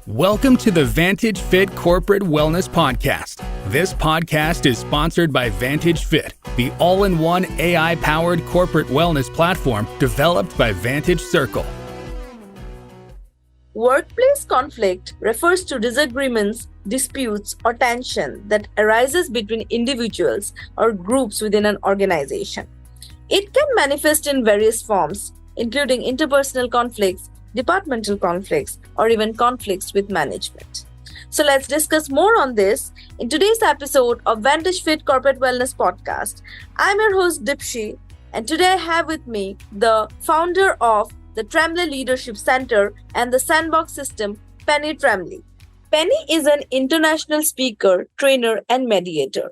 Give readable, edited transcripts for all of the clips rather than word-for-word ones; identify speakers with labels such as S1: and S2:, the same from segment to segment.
S1: Welcome to the Vantage Fit Corporate Wellness Podcast. This podcast is sponsored by Vantage Fit, the all-in-one AI-powered corporate wellness platform developed by Vantage Circle.
S2: Workplace conflict refers to disagreements, disputes, or tension that arises between individuals or groups within an organization. It can manifest in various forms, including interpersonal conflicts, departmental conflicts, or even conflicts with management. So let's discuss more on this in today's episode of Vantage Fit Corporate Wellness Podcast. I'm your host Dipshi, and today I have with me the founder of the Tremblay Leadership Center and the Sandbox System, Penny Tremblay. Penny is an international speaker, trainer, and mediator.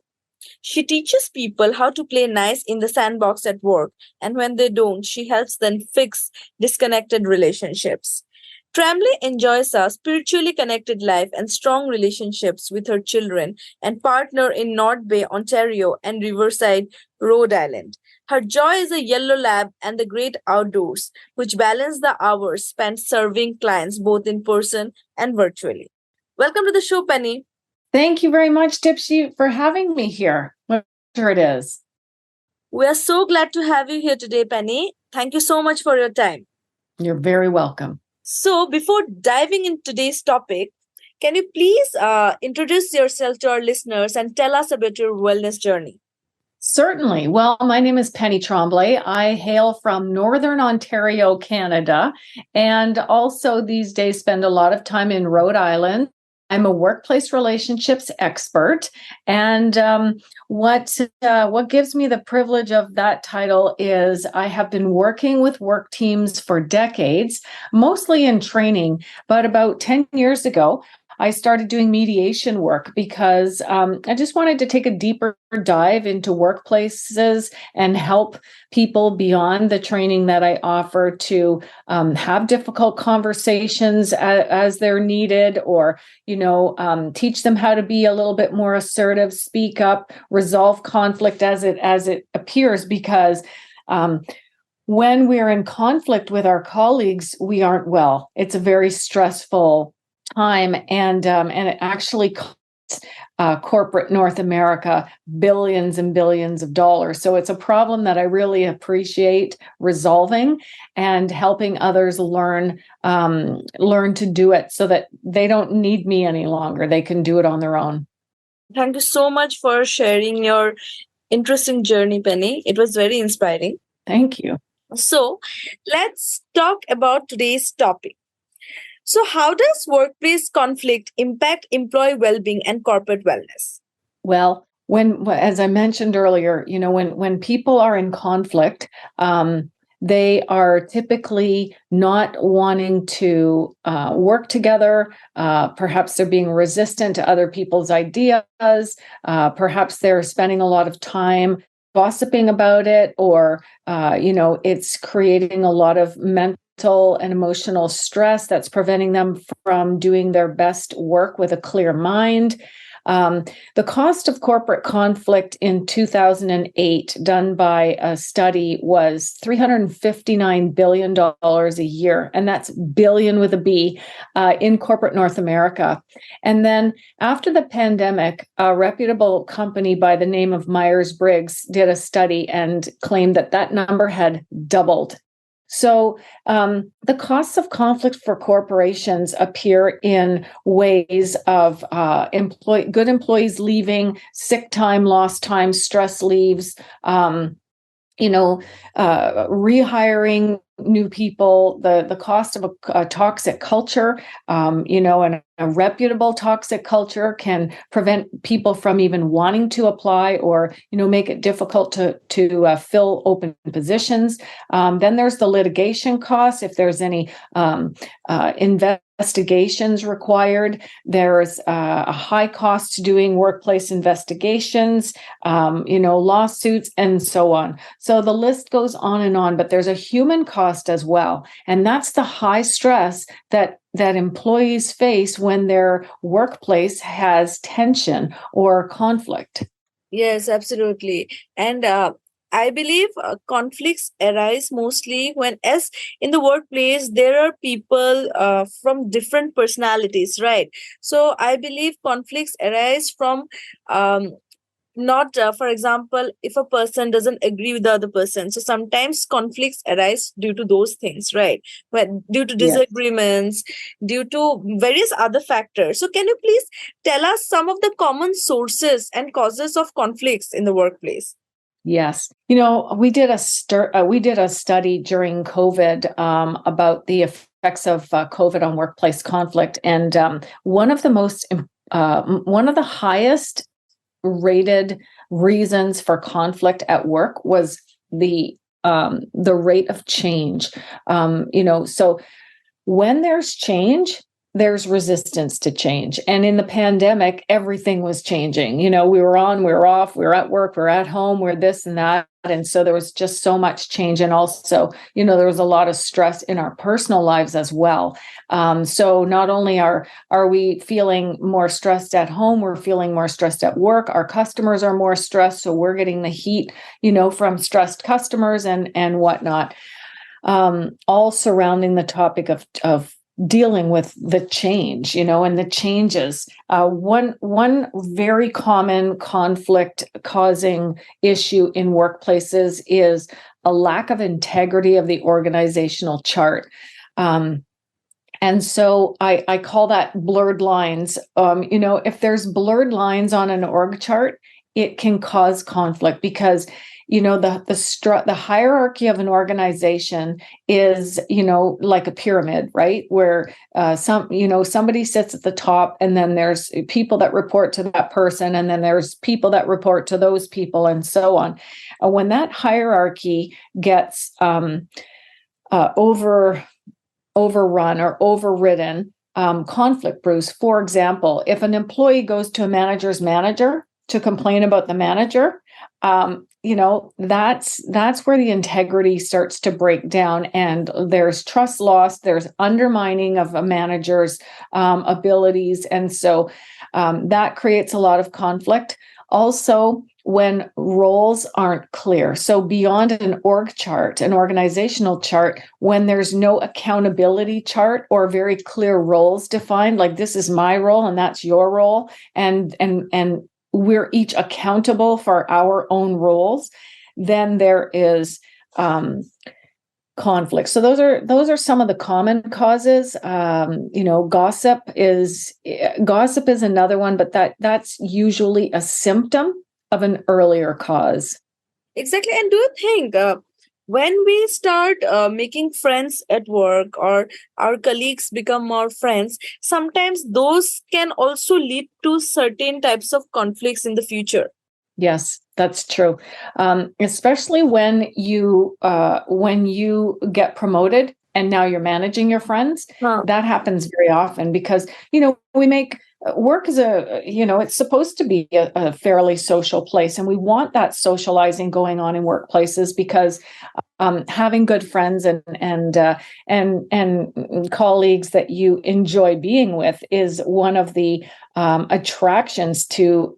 S2: She teaches people how to play nice in the sandbox at work, and when they don't, she helps them fix disconnected relationships. Tremblay enjoys a spiritually connected life and strong relationships with her children and partner in North Bay, Ontario, and Riverside, Rhode Island. Her joy is a yellow lab and the great outdoors, which balance the hours spent serving clients both in person and virtually. Welcome to the show, Penny.
S3: Thank you very much, Dipshi, for having me here. Whatever it is.
S2: We are so glad to have you here today, Penny. Thank you so much for your time.
S3: You're very welcome.
S2: So before diving into today's topic, can you please introduce yourself to our listeners and tell us about your wellness journey?
S3: Certainly. Well, my name is Penny Tremblay. I hail from Northern Ontario, Canada, and also these days spend a lot of time in Rhode Island. I'm a workplace relationships expert, and what gives me the privilege of that title is I have been working with work teams for decades, mostly in training, but about 10 years ago, I started doing mediation work because I just wanted to take a deeper dive into workplaces and help people beyond the training that I offer to have difficult conversations as they're needed, or teach them how to be a little bit more assertive, speak up, resolve conflict as it appears. Because when we're in conflict with our colleagues, we aren't well. It's a very stressful time, and it actually costs corporate North America billions and billions of dollars. So it's a problem that I really appreciate resolving and helping others learn to do it so that they don't need me any longer. They can do it on their own.
S2: Thank you so much for sharing your interesting journey, Penny. It was very inspiring.
S3: Thank you.
S2: So let's talk about today's topic. So how does workplace conflict impact employee well-being and corporate wellness?
S3: Well, as I mentioned earlier, when people are in conflict, they are typically not wanting to work together. Perhaps they're being resistant to other people's ideas. Perhaps they're spending a lot of time gossiping about it, or it's creating a lot of mental and emotional stress that's preventing them from doing their best work with a clear mind. The cost of corporate conflict in 2008, done by a study, was $359 billion a year, and that's billion with a B, in corporate North America. And then after the pandemic, a reputable company by the name of Myers-Briggs did a study and claimed that number had doubled. So the costs of conflict for corporations appear in ways of good employees leaving, sick time, lost time, stress leaves, rehiring new people, the cost of a toxic culture, and a reputable toxic culture can prevent people from even wanting to apply, or make it difficult to fill open positions. Then there's the litigation costs. If there's any investigations required, there's a high cost to doing workplace investigations, lawsuits, and so on. So the list goes on, but there's a human cost as well. And that's the high stress that employees face when their workplace has tension or conflict.
S2: Yes, absolutely. And I believe conflicts arise mostly when, as in the workplace, there are people from different personalities, right? So I believe conflicts arise from um, not for example, if a person doesn't agree with the other person, so sometimes conflicts arise due to those things, right? When due to
S3: Yes.
S2: disagreements, due to various other factors. So can you please tell us some of the common sources and causes of conflicts in the workplace?
S3: Yes. We did a study during COVID about the effects of COVID on workplace conflict, and one of the highest rated reasons for conflict at work was the rate of change. So when there's change, there's resistance to change. And in the pandemic, everything was changing. We were on, we were off, we were at work, we were at home, we're this and that. And so there was just so much change. And also, there was a lot of stress in our personal lives as well. So not only are we feeling more stressed at home, we're feeling more stressed at work. Our customers are more stressed. So we're getting the heat, from stressed customers and whatnot. All surrounding the topic of dealing with the change, and the changes. One very common conflict causing issue in workplaces is a lack of integrity of the organizational chart. And so I call that blurred lines. If there's blurred lines on an org chart, it can cause conflict because the hierarchy of an organization is like a pyramid, right? Where somebody sits at the top, and then there's people that report to that person, and then there's people that report to those people, and so on. When that hierarchy gets overrun or overridden, conflict brews. For example, if an employee goes to a manager's manager to complain about the manager, that's where the integrity starts to break down, and there's trust loss, there's undermining of a manager's abilities. And so that creates a lot of conflict. Also, when roles aren't clear. So beyond an org chart, an organizational chart, when there's no accountability chart or very clear roles defined, like this is my role and that's your role, and we're each accountable for our own roles, then there is conflict. So those are some of the common causes. Gossip is another one, but that's usually a symptom of an earlier cause.
S2: Exactly. And do you think when we start making friends at work, or our colleagues become more friends, sometimes those can also lead to certain types of conflicts in the future?
S3: Yes, that's true. Especially when you get promoted and now you're managing your friends. That happens very often because, we make work is it's supposed to be a fairly social place, and we want that socializing going on in workplaces because having good friends and colleagues that you enjoy being with is one of the attractions to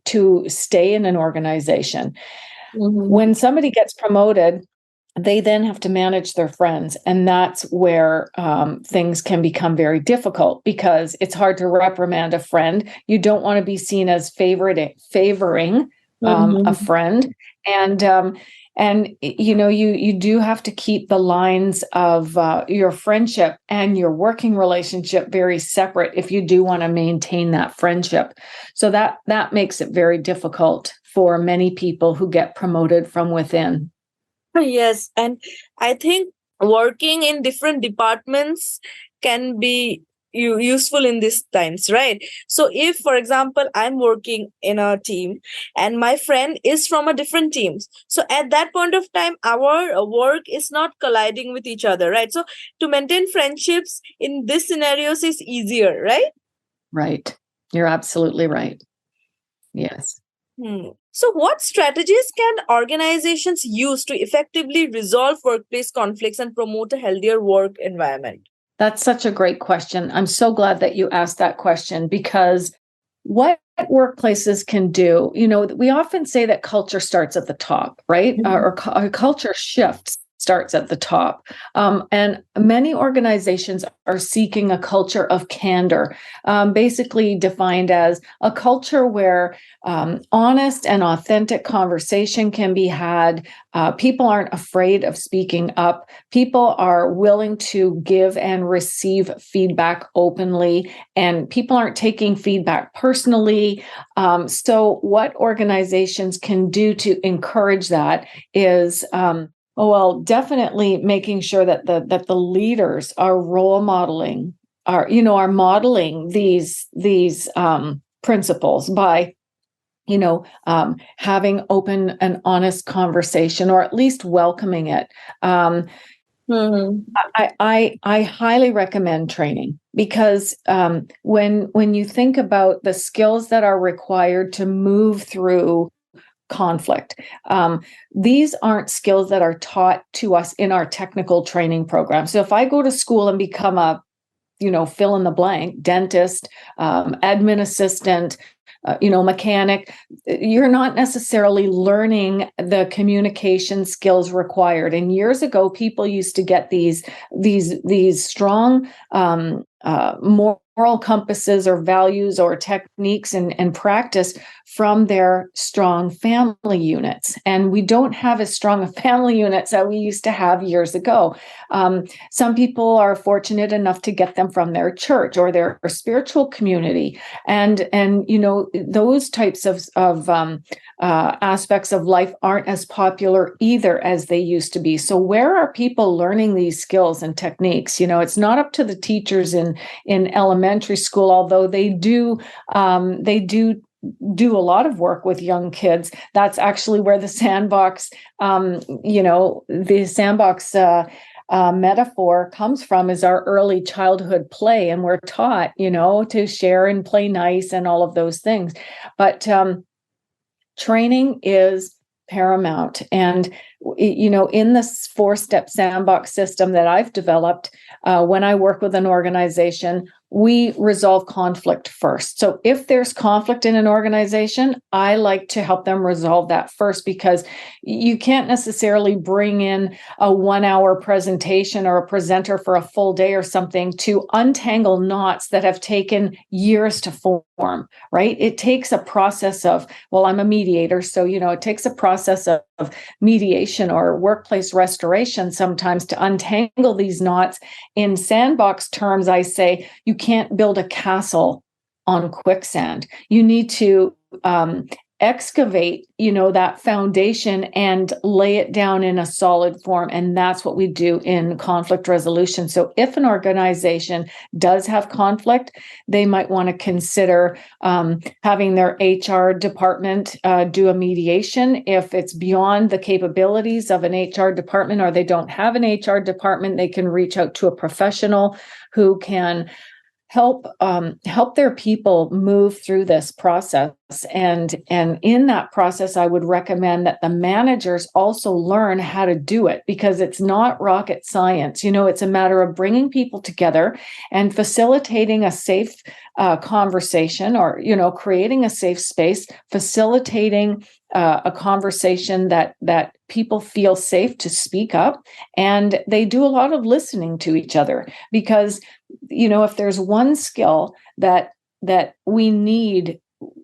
S3: stay in an organization. Mm-hmm. When somebody gets promoted, they then have to manage their friends. And that's where things can become very difficult because it's hard to reprimand a friend. You don't want to be seen as favoring a friend. And you do have to keep the lines of your friendship and your working relationship very separate if you do want to maintain that friendship. So that makes it very difficult for many people who get promoted from within.
S2: Yes, and I think working in different departments can be useful in these times, right? So if, for example, I'm working in a team and my friend is from a different team, so at that point of time, our work is not colliding with each other, right? So to maintain friendships in these scenarios is easier, right?
S3: Right. You're absolutely right. Yes.
S2: So what strategies can organizations use to effectively resolve workplace conflicts and promote a healthier work environment?
S3: That's such a great question. I'm so glad that you asked that question because what workplaces can do, we often say that culture starts at the top, right? Or culture shifts starts at the top. And many organizations are seeking a culture of candor, basically defined as a culture where honest and authentic conversation can be had. People aren't afraid of speaking up. People are willing to give and receive feedback openly, and people aren't taking feedback personally. So what organizations can do to encourage that is definitely making sure that the leaders are role modeling, are modeling these principles by having open and honest conversation, or at least welcoming it. I highly recommend training, because when you think about the skills that are required to move through conflict, these aren't skills that are taught to us in our technical training program. So if I go to school and become a fill in the blank, dentist, admin assistant, mechanic, you're not necessarily learning the communication skills required. And years ago, people used to get these strong moral compasses or values or techniques and practice from their strong family units. And we don't have as strong a family units that we used to have years ago. Some people are fortunate enough to get them from their church or their spiritual community. And those types of aspects of life aren't as popular either as they used to be. So where are people learning these skills and techniques? It's not up to the teachers in elementary school, although they do a lot of work with young kids. That's actually where the Sandbox, metaphor comes from, is our early childhood play. And we're taught, to share and play nice and all of those things. But training is paramount. And, in this 4-step Sandbox system that I've developed, when I work with an organization, we resolve conflict first. So if there's conflict in an organization, I like to help them resolve that first, because you can't necessarily bring in a 1-hour presentation or a presenter for a full day or something to untangle knots that have taken years to form, right? It takes a process of, I'm a mediator, so, it takes a process of mediation or workplace restoration sometimes to untangle these knots. In Sandbox terms, I say, you can't build a castle on quicksand. You need to excavate, that foundation and lay it down in a solid form. And that's what we do in conflict resolution. So if an organization does have conflict, they might want to consider having their HR department do a mediation. If it's beyond the capabilities of an HR department, or they don't have an HR department, they can reach out to a professional who can help their people move through this process. And in that process, I would recommend that the managers also learn how to do it, because it's not rocket science. It's a matter of bringing people together and facilitating a safe conversation, or, creating a safe space, facilitating a conversation that people feel safe to speak up. And they do a lot of listening to each other, because, if there's one skill that we need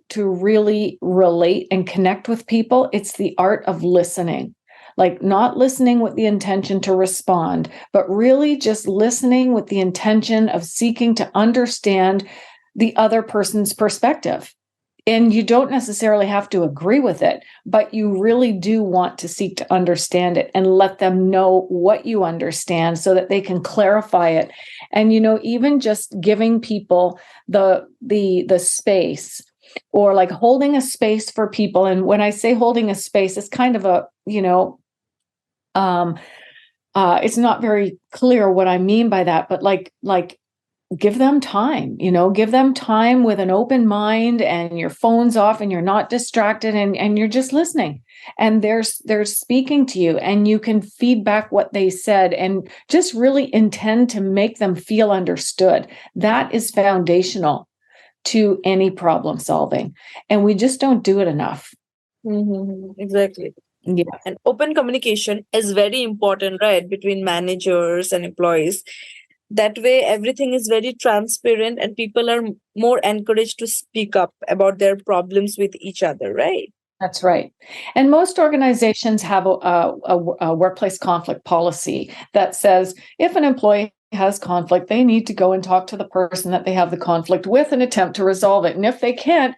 S3: to really relate and connect with people, it's the art of listening. Like, not listening with the intention to respond, but really just listening with the intention of seeking to understand the other person's perspective. And you don't necessarily have to agree with it, but you really do want to seek to understand it and let them know what you understand so that they can clarify it. And, even just giving people the space, or like holding a space for people. And when I say holding a space, it's kind of a, it's not very clear what I mean by that, but like give them time, give them time with an open mind, and your phone's off and you're not distracted, and you're just listening, and they're speaking to you, and you can feedback what they said and just really intend to make them feel understood. That is foundational. to any problem solving. And we just don't do it enough.
S2: Exactly.
S3: Yeah.
S2: And open communication is very important, right, between managers and employees. That way, everything is very transparent and people are more encouraged to speak up about their problems with each other, right?
S3: That's right. And most organizations have a workplace conflict policy that says if an employee has conflict, they need to go and talk to the person that they have the conflict with and attempt to resolve it. And if they can't,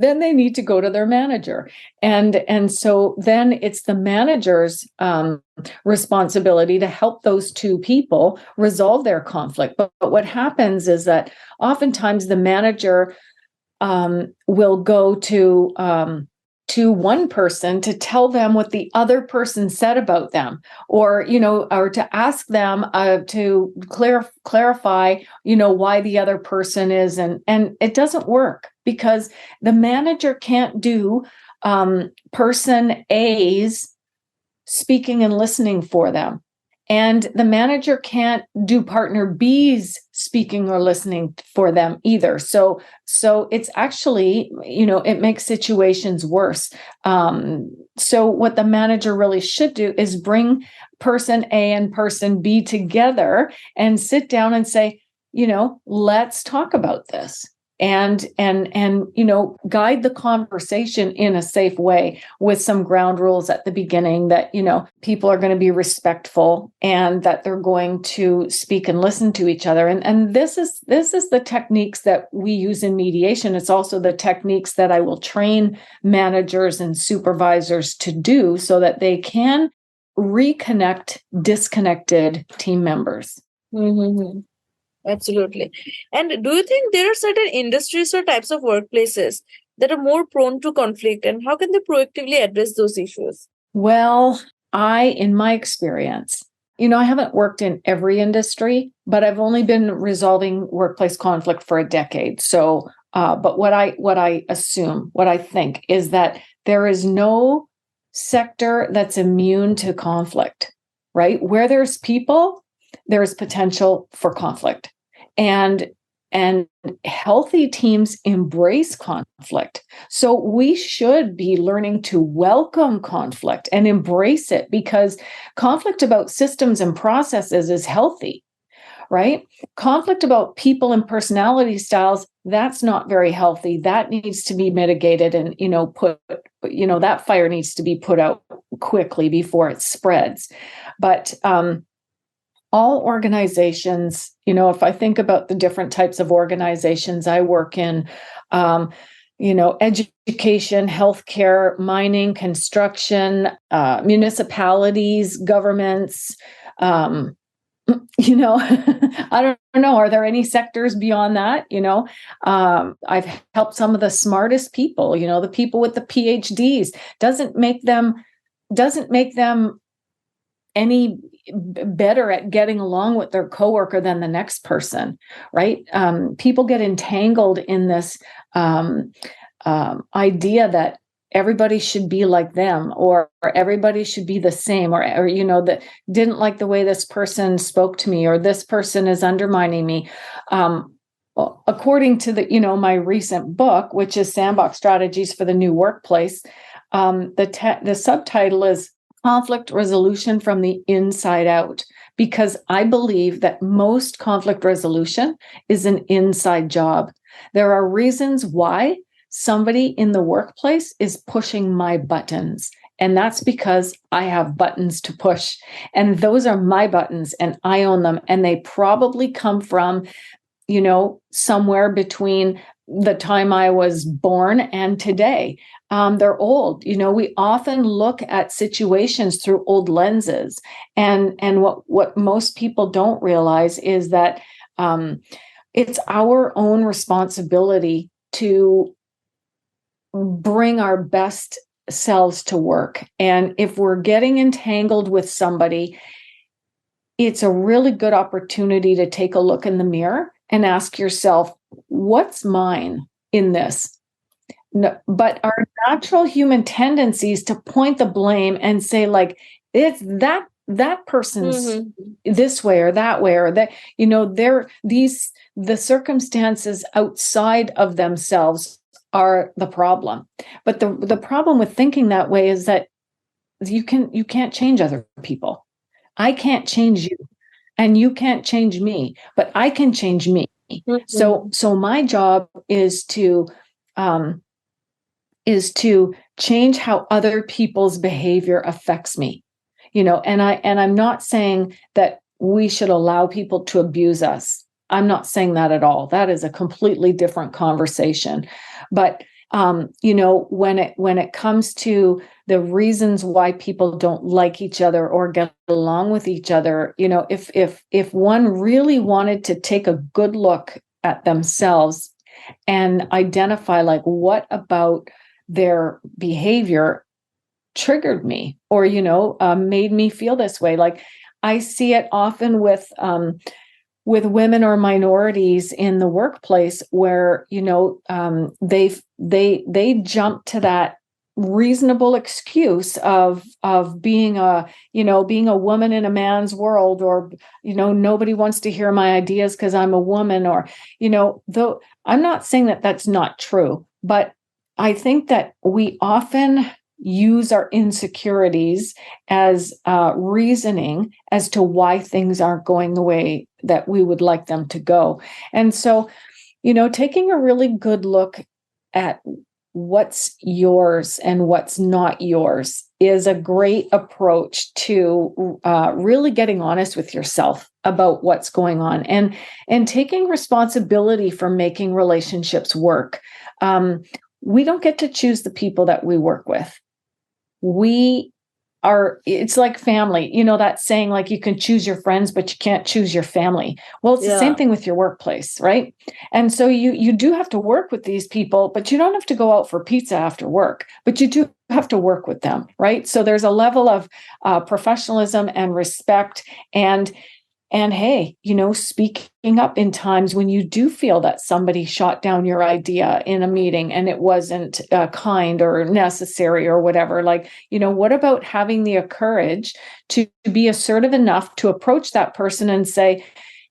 S3: then they need to go to their manager. And so then it's the manager's responsibility to help those two people resolve their conflict. But what happens is that oftentimes the manager will go to one person to tell them what the other person said about them, or to ask them to clarify, why the other person is, and it doesn't work because the manager can't do person A's speaking and listening for them. And the manager can't do partner B's speaking or listening for them either. So it's actually, it makes situations worse. So what the manager really should do is bring person A and person B together and sit down and say, let's talk about this. And guide the conversation in a safe way with some ground rules at the beginning that, people are going to be respectful and that they're going to speak and listen to each other. And this is the techniques that we use in mediation. It's also the techniques that I will train managers and supervisors to do so that they can reconnect disconnected team members.
S2: Mm-hmm. Absolutely. And do you think there are certain industries or types of workplaces that are more prone to conflict, and how can they proactively address those issues?
S3: Well, in my experience, I haven't worked in every industry, but I've only been resolving workplace conflict for a decade. So, but what I assume, what I think is that there is no sector that's immune to conflict, right? Where there's people, there is potential for conflict. And healthy teams embrace conflict. So we should be learning to welcome conflict and embrace it, because conflict about systems and processes is healthy, right? Conflict about people and personality styles, that's not very healthy. That needs to be mitigated and, that fire needs to be put out quickly before it spreads. But all organizations, if I think about the different types of organizations I work in, education, healthcare, mining, construction, municipalities, governments, I don't know. Are there any sectors beyond that? I've helped some of the smartest people, the people with the PhDs, doesn't make them any better at getting along with their coworker than the next person, right? People get entangled in this idea that everybody should be like them, or everybody should be the same, or that didn't like the way this person spoke to me, or this person is undermining me. According to my recent book, which is Sandbox Strategies for the New Workplace, the subtitle is Conflict Resolution from the Inside Out, because I believe that most conflict resolution is an inside job. There are reasons why somebody in the workplace is pushing my buttons, and that's because I have buttons to push, and those are my buttons and I own them, and they probably come from, somewhere between the time I was born and today. They're old. We often look at situations through old lenses. And what most people don't realize is that it's our own responsibility to bring our best selves to work. And if we're getting entangled with somebody, it's a really good opportunity to take a look in the mirror and ask yourself, what's mine in this? No, but our natural human tendencies to point the blame and say, like, it's that person's this way or that way, or that, they're these the circumstances outside of themselves are the problem. But the problem with thinking that way is that you can't change other people. I can't change you, and you can't change me, but I can change me. Mm-hmm. So my job is to change how other people's behavior affects me. And I'm not saying that we should allow people to abuse us. I'm not saying that at all. That is a completely different conversation. But when it comes to the reasons why people don't like each other or get along with each other, if one really wanted to take a good look at themselves and identify, like, what about their behavior triggered me or made me feel this way. Like, I see it often with women or minorities in the workplace where they jump to that reasonable excuse of being a woman in a man's world, or nobody wants to hear my ideas because I'm a woman, or though I'm not saying that that's not true, but I think that we often use our insecurities as reasoning as to why things aren't going the way that we would like them to go. And so, taking a really good look at what's yours and what's not yours is a great approach to really getting honest with yourself about what's going on and taking responsibility for making relationships work. We don't get to choose the people that we work with. It's like family, that saying, like, you can choose your friends, but you can't choose your family. Well, it's the same thing with your workplace, right? And so you do have to work with these people, but you don't have to go out for pizza after work, but you do have to work with them, right? So there's a level of professionalism and respect, and hey, speaking up in times when you do feel that somebody shot down your idea in a meeting and it wasn't kind or necessary or whatever. Like, what about having the courage to be assertive enough to approach that person and say,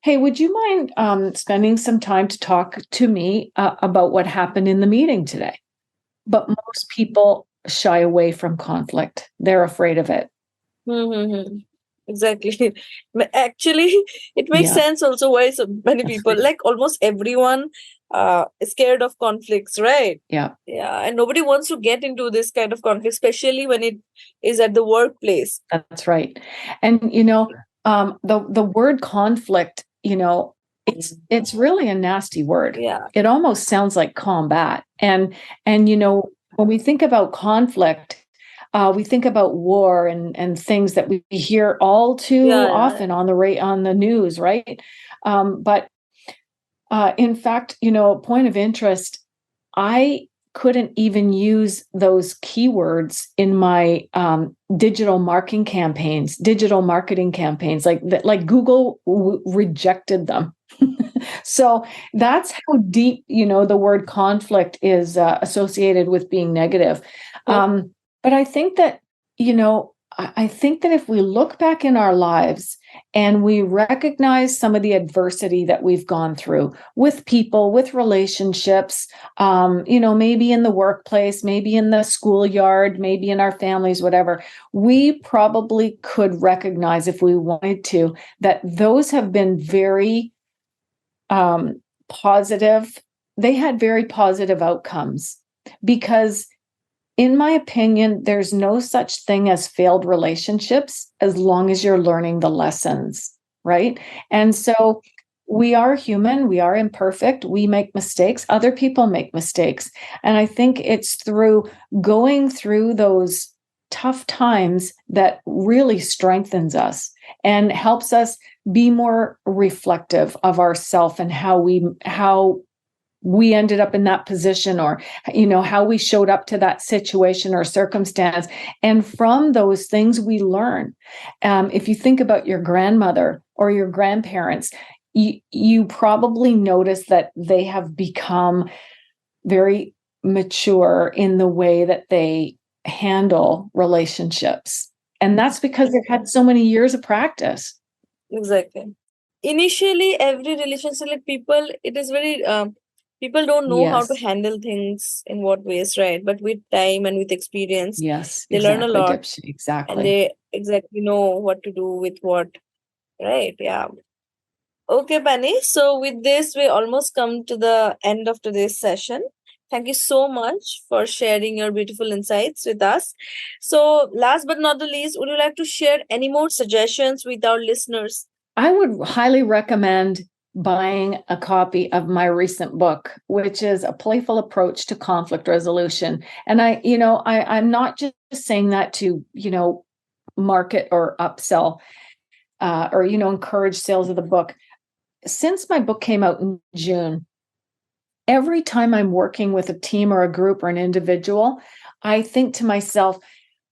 S3: hey, would you mind spending some time to talk to me about what happened in the meeting today? But most people shy away from conflict. They're afraid of it.
S2: Mm-hmm. Exactly. Actually, it makes sense also why so many people, like almost everyone, is scared of conflicts, right?
S3: Yeah.
S2: Yeah. And nobody wants to get into this kind of conflict, especially when it is at the workplace.
S3: That's right. And, the word conflict, it's really a nasty word.
S2: Yeah.
S3: It almost sounds like combat. And when we think about conflict, we think about war and things that we hear all too often on the news, right? But in fact, point of interest, I couldn't even use those keywords in my digital marketing campaigns. Like Google rejected them. So that's how deep, the word conflict is associated with being negative. But I think that, if we look back in our lives and we recognize some of the adversity that we've gone through with people, with relationships, maybe in the workplace, maybe in the schoolyard, maybe in our families, whatever, we probably could recognize, if we wanted to, that those have been very positive. They had very positive outcomes because, in my opinion, there's no such thing as failed relationships as long as you're learning the lessons, right? And so we are human, we are imperfect, we make mistakes, other people make mistakes. And I think it's through going through those tough times that really strengthens us and helps us be more reflective of ourselves and how we ended up in that position, or how we showed up to that situation or circumstance. And from those things we learn. If you think about your grandmother or your grandparents, you probably notice that they have become very mature in the way that they handle relationships, and that's because they've had so many years of practice.
S2: Exactly. initially every relationship, like people, it is very people don't know how to
S3: Yes.
S2: handle things in what ways, right? But with time and with experience,
S3: Yes,
S2: they learn a
S3: exactly,
S2: lot,
S3: Dipshi.
S2: and
S3: Exactly.
S2: they exactly know what to do with what, right? Yeah. Okay, Penny. So with this, we almost come to the end of today's session. Thank you so much for sharing your beautiful insights with us. So, last but not the least, would you like to share any more suggestions with our listeners?
S3: I would highly recommend buying a copy of my recent book, which is a playful approach to conflict resolution. And I'm not just saying that to, market or upsell or, encourage sales of the book. Since my book came out in June, every time I'm working with a team or a group or an individual, I think to myself,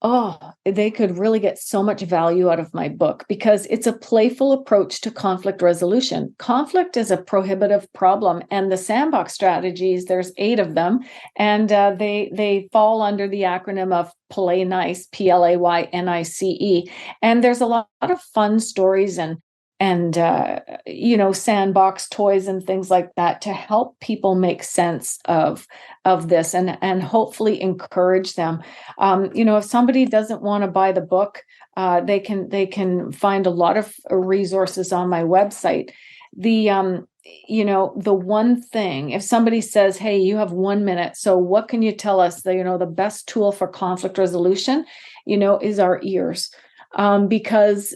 S3: oh, they could really get so much value out of my book because it's a playful approach to conflict resolution. Conflict is a prohibitive problem, and the Sandbox strategies, there's 8 of them, and they fall under the acronym of Play Nice, PLAYNICE. And there's a lot of fun stories and sandbox toys and things like that to help people make sense of this and hopefully encourage them. If somebody doesn't want to buy the book, they can find a lot of resources on my website. The one thing, if somebody says, hey, you have 1 minute, so what can you tell us? The best tool for conflict resolution, is our ears. Because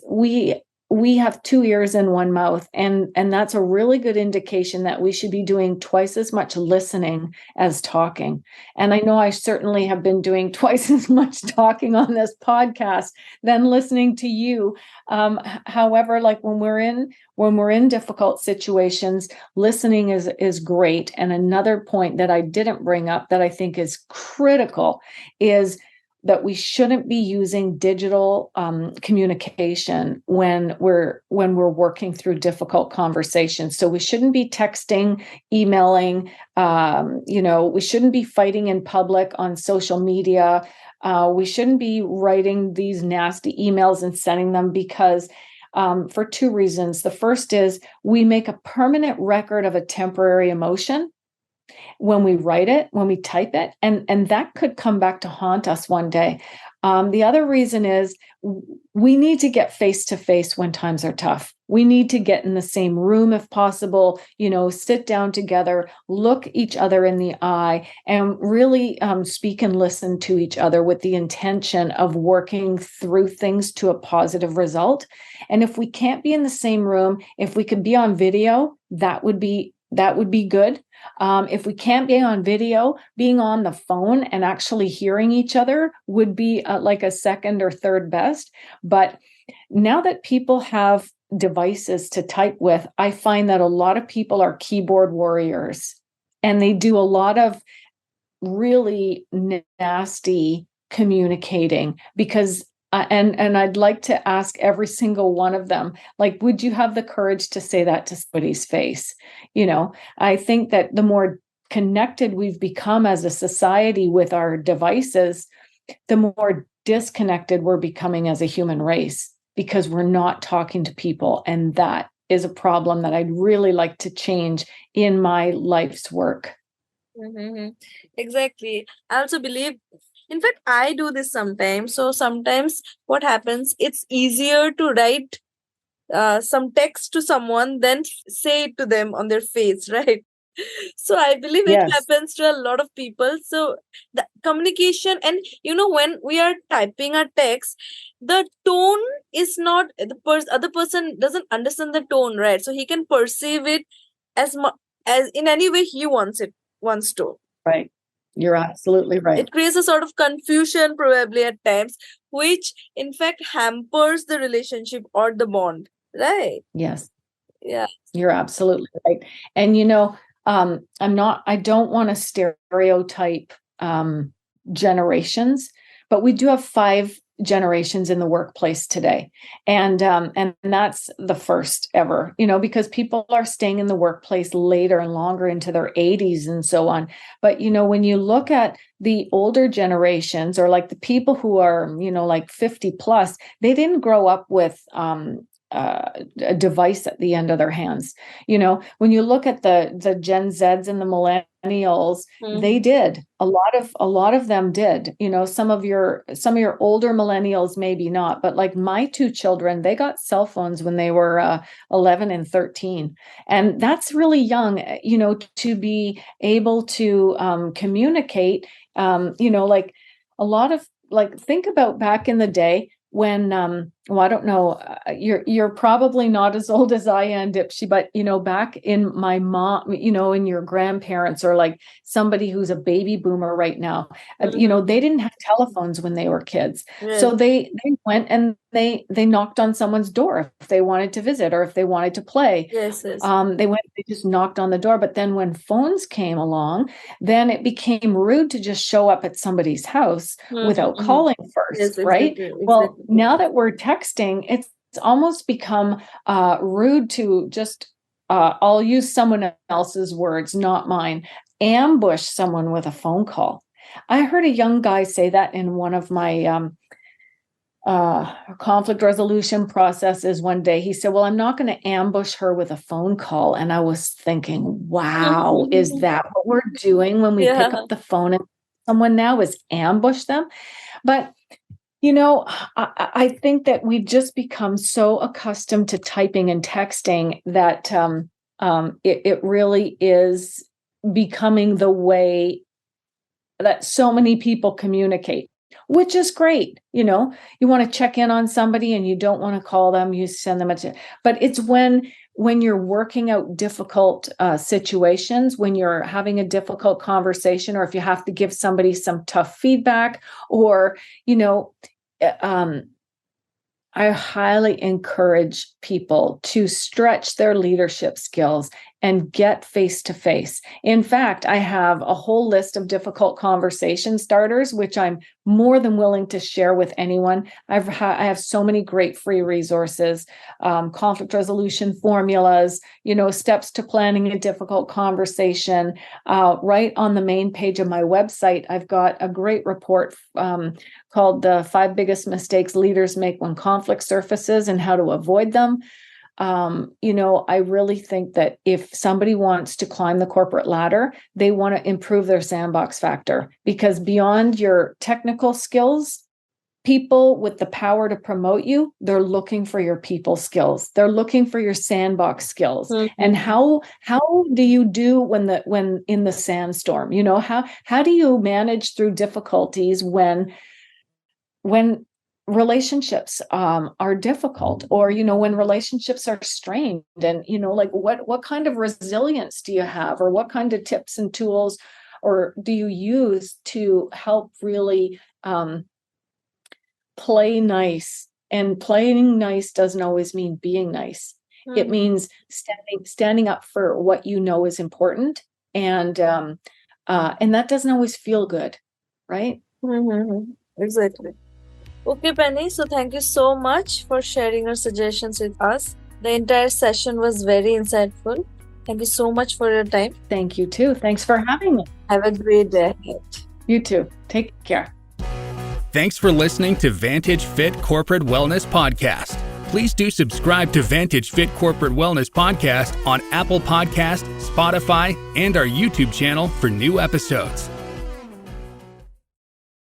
S3: we have 2 ears and 1 mouth, and that's a really good indication that we should be doing twice as much listening as talking. And I know I certainly have been doing twice as much talking on this podcast than listening to you. However, like when we're in difficult situations, listening is great. And another point that I didn't bring up that I think is critical is that we shouldn't be using digital communication when we're working through difficult conversations. So we shouldn't be texting, emailing. We shouldn't be fighting in public on social media. We shouldn't be writing these nasty emails and sending them because for 2 reasons. The first is we make a permanent record of a temporary emotion when we write it, when we type it, and that could come back to haunt us one day. The other reason is we need to get face to face when times are tough. We need to get in the same room if possible, sit down together, look each other in the eye, and really speak and listen to each other with the intention of working through things to a positive result. And if we can't be in the same room, if we could be on video, that would be good. If we can't be on video, being on the phone and actually hearing each other would be like a second or third best. But now that people have devices to type with, I find that a lot of people are keyboard warriors and they do a lot of really nasty communicating because and I'd like to ask every single one of them, like, would you have the courage to say that to somebody's face? I think that the more connected we've become as a society with our devices, the more disconnected we're becoming as a human race because we're not talking to people. And that is a problem that I'd really like to change in my life's work.
S2: Mm-hmm. Exactly. I also believe, in fact, I do this sometimes. So sometimes what happens, it's easier to write some text to someone than say it to them on their face, right? So I believe it
S3: Yes.
S2: happens to a lot of people. So the communication, and when we are typing a text, the tone is not other person doesn't understand the tone, right? So he can perceive it as in any way he wants to.
S3: Right. You're absolutely right.
S2: It creates a sort of confusion probably at times, which in fact hampers the relationship or the bond, right?
S3: Yes.
S2: Yeah.
S3: You're absolutely right. And I don't want to stereotype generations, but we do have 5 generations in the workplace today. And that's the first ever, because people are staying in the workplace later and longer into their 80s and so on. But, when you look at the older generations or like the people who are, like 50 plus, they didn't grow up with a device at the end of their hands. When you look at the Gen Zs and the millennials, they did a lot of them did. Some of your older millennials maybe not, but like my two children, they got cell phones when they were 11 and 13, and that's really young. To be able to communicate. Like a lot of think about back in the day when I don't know, you're probably not as old as I am, Dipsy, but back in my mom, in your grandparents, or like somebody who's a baby boomer right now, they didn't have telephones when they were kids.
S2: Yes.
S3: So they went and they knocked on someone's door if they wanted to visit or if they wanted to play.
S2: Yes.
S3: They just knocked on the door. But then when phones came along, then it became rude to just show up at somebody's house without calling first,
S2: Yes,
S3: right?
S2: exactly.
S3: Well, now that we're texting, it's almost become rude to just, I'll use someone else's words, not mine, ambush someone with a phone call. I heard a young guy say that in one of my conflict resolution processes one day. He said, well, I'm not going to ambush her with a phone call. And I was thinking, wow, is that what we're doing when we pick up the phone and someone now is ambush them? But I think that we've just become so accustomed to typing and texting that it really is becoming the way that so many people communicate, which is great. You want to check in on somebody and you don't want to call them, you send them but it's when you're working out difficult situations, when you're having a difficult conversation, or if you have to give somebody some tough feedback, or, I highly encourage people to stretch their leadership skills and get face-to-face. In fact, I have a whole list of difficult conversation starters, which I'm more than willing to share with anyone. I have so many great free resources, conflict resolution formulas, steps to planning a difficult conversation. Right on the main page of my website, I've got a great report called The 5 Biggest Mistakes Leaders Make When Conflict Surfaces and How to Avoid Them. I really think that if somebody wants to climb the corporate ladder, they want to improve their sandbox factor, because beyond your technical skills, people with the power to promote you, they're looking for your people skills. They're looking for your sandbox skills. And how do you do when in the sandstorm? How do you manage through difficulties when relationships are difficult, or when relationships are strained, and what kind of resilience do you have, or what kind of tips and tools or do you use to help really play nice? And playing nice doesn't always mean being nice. It means standing up for what is important, and that doesn't always feel good, right?
S2: Exactly. Okay, Penny, so thank you so much for sharing your suggestions with us. The entire session was very insightful. Thank you so much for your time.
S3: Thank you too. Thanks for having me.
S2: Have a great day ahead.
S3: You too. Take care.
S1: Thanks for listening to Vantage Fit Corporate Wellness Podcast. Please do subscribe to Vantage Fit Corporate Wellness Podcast on Apple Podcasts, Spotify, and our YouTube channel for new episodes.